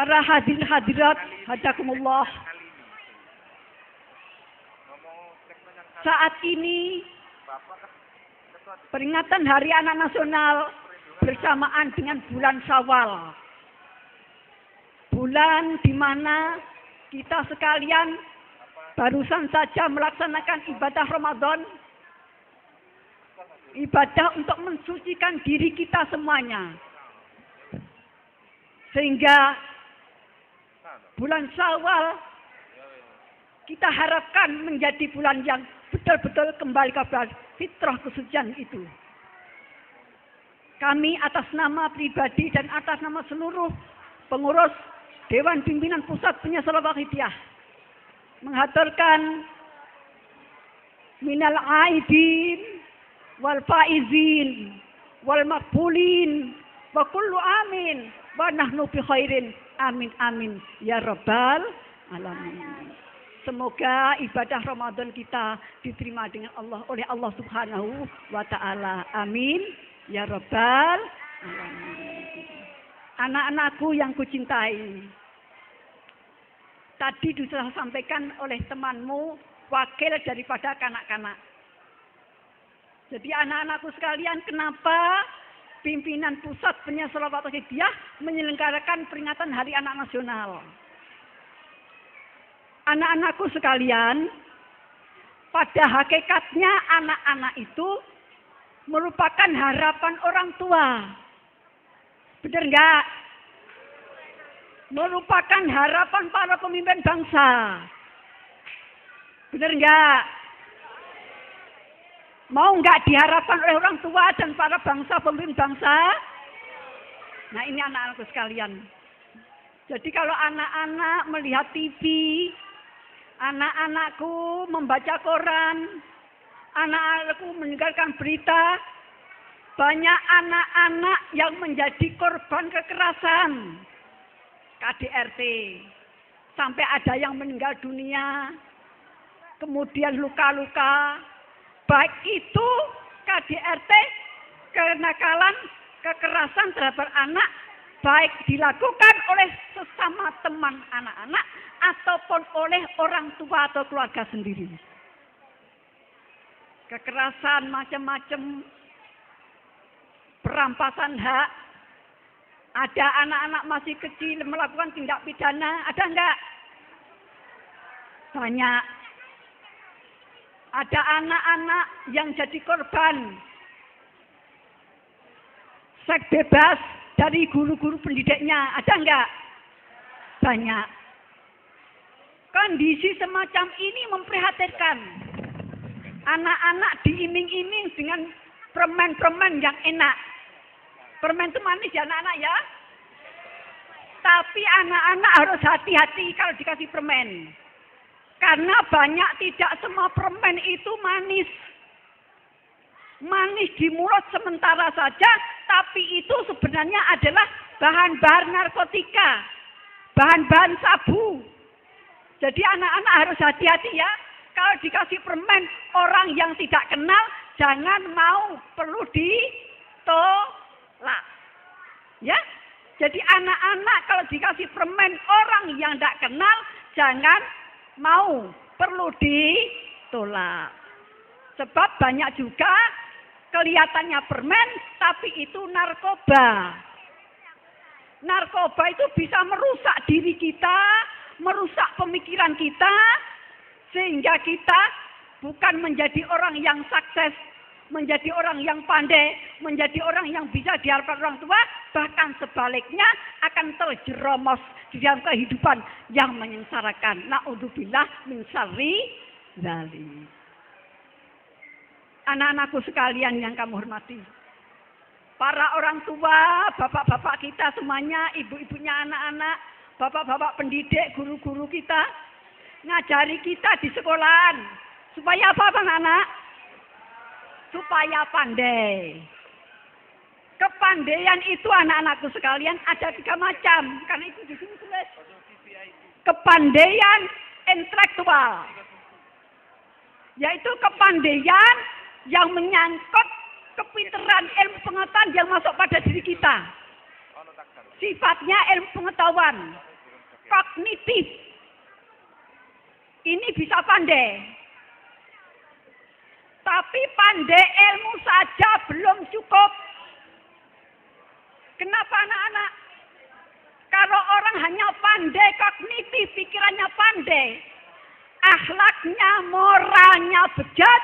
para hadirin hadirat, hadakumullah. Saat ini peringatan Hari Anak Nasional bersamaan dengan bulan Syawal. Bulan di mana kita sekalian barusan saja melaksanakan ibadah Ramadan. Ibadah untuk mensucikan diri kita semuanya. Sehingga bulan Syawal kita harapkan menjadi bulan yang betul-betul kembali kepada fitrah kesucian itu. Kami atas nama pribadi dan atas nama seluruh pengurus Dewan Pimpinan Pusat Penyesalan Wahidiyah menghaturkan minal aidin wal faizin wal maqbulin wa kullu amin wa nahnu bi khairin amin amin ya rabbal alamin. Semoga ibadah Ramadan kita diterima dengan Allah oleh Allah Subhanahu wa taala. Amin ya rabbal alamin. Anak-anakku yang kucintai, tadi sudah sampaikan oleh temanmu wakil daripada kanak-kanak. Jadi anak-anakku sekalian, kenapa pimpinan Pusat Penyesalan Wahidiyah menyelenggarakan peringatan Hari Anak Nasional? Anak-anakku sekalian, pada hakikatnya anak-anak itu merupakan harapan orang tua. Benar enggak? Merupakan harapan para pemimpin bangsa. Benar enggak? Mau enggak diharapkan oleh orang tua dan para bangsa, pemimpin bangsa? Nah, ini anak-anakku sekalian. Jadi kalau anak-anak melihat TV, anak-anakku membaca koran, anak-anakku mendengarkan berita, banyak anak-anak yang menjadi korban kekerasan KDRT. Sampai ada yang meninggal dunia, kemudian luka-luka. Baik itu KDRT, kenakalan, kekerasan terhadap anak, baik dilakukan oleh sesama teman anak-anak ataupun oleh orang tua atau keluarga sendiri. Kekerasan macam-macam, perampasan hak, ada anak-anak masih kecil melakukan tindak pidana, ada enggak? Banyak. Ada anak-anak yang jadi korban seks bebas dari guru-guru pendidiknya, ada enggak? Banyak. Kondisi semacam ini memprihatinkan. Anak-anak diiming-iming dengan permen-permen yang enak. Permen itu manis ya anak-anak ya. Tapi anak-anak harus hati-hati kalau dikasih permen. Karena banyak, tidak semua permen itu manis. Manis di mulut sementara saja, tapi itu sebenarnya adalah bahan-bahan narkotika. Bahan-bahan sabu. Jadi anak-anak harus hati-hati ya. Kalau dikasih permen orang yang tidak kenal, jangan mau, perlu ditolak. Ya. Jadi anak-anak kalau dikasih permen orang yang tidak kenal, jangan mau, perlu ditolak. Sebab banyak juga kelihatannya permen, tapi itu narkoba. Narkoba itu bisa merusak diri kita, merusak pemikiran kita, sehingga kita bukan menjadi orang yang sukses, menjadi orang yang pandai, menjadi orang yang bisa diharapkan orang tua, bahkan sebaliknya akan terjeromos di dalam kehidupan yang menyengsarakan. Na'udzubillah min syarri dzalik. Anak-anakku sekalian yang kamu hormati, para orang tua, bapak-bapak kita semuanya, ibu-ibunya anak-anak, bapak-bapak pendidik, guru-guru kita, ngajari kita di sekolahan. Supaya apa anak-anak? Supaya pandai. Kepandaian itu anak-anakku sekalian ada 3 macam. Karena itu di sini tulis. Kepandaian intelektual. Yaitu kepandaian yang menyangkut kepintaran ilmu pengetahuan yang masuk pada diri kita. Sifatnya ilmu pengetahuan. kognitif. Ini bisa pandai. Tapi pandai ilmu saja belum cukup. Kenapa anak-anak? Kalau orang hanya pandai kognitif, pikirannya pandai, akhlaknya, moralnya bejat,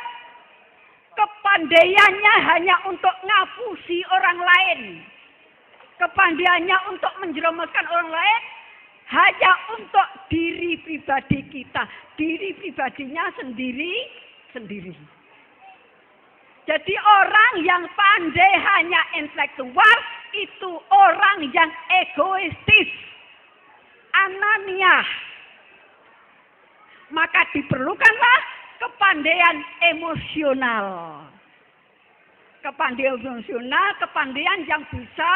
kepandaiannya hanya untuk ngapusi orang lain, kepandaiannya untuk menjerumuskan orang lain, hanya untuk diri pribadi kita, diri pribadinya sendiri. Jadi orang yang pandai hanya intelektual itu orang yang egoistis, ananiah. Maka diperlukanlah kepandaian emosional. Kepandaian emosional, kepandaian yang bisa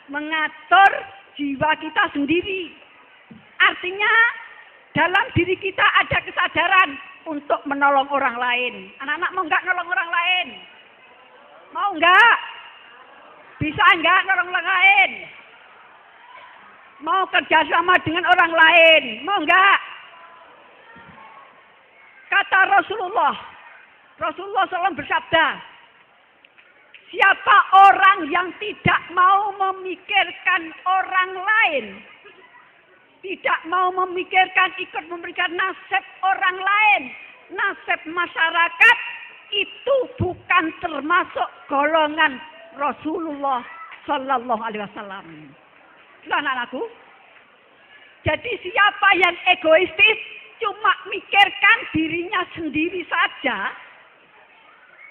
mengatur jiwa kita sendiri. Artinya dalam diri kita ada kesadaran untuk menolong orang lain. Anak-anak mau nggak nolong orang lain? Mau nggak? Bisa nggak nolong orang lain? Mau kerjasama dengan orang lain? Mau nggak? Kata Rasulullah SAW bersabda, siapa orang yang tidak mau memikirkan orang lain, tidak mau memikirkan ikut memberikan nasib orang lain, nasib masyarakat, itu bukan termasuk golongan Rasulullah Sallallahu Alaihi Wasallam. Anak-anakku, jadi siapa yang egoistis cuma mikirkan dirinya sendiri saja,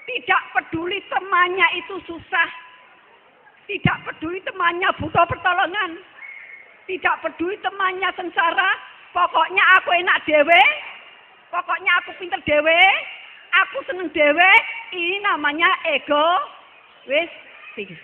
tidak peduli temannya itu susah, tidak peduli temannya butuh pertolongan, tidak peduli temannya sengsara, pokoknya aku enak dewe, pokoknya aku pinter dewe, aku seneng dewe, ini namanya egoistis.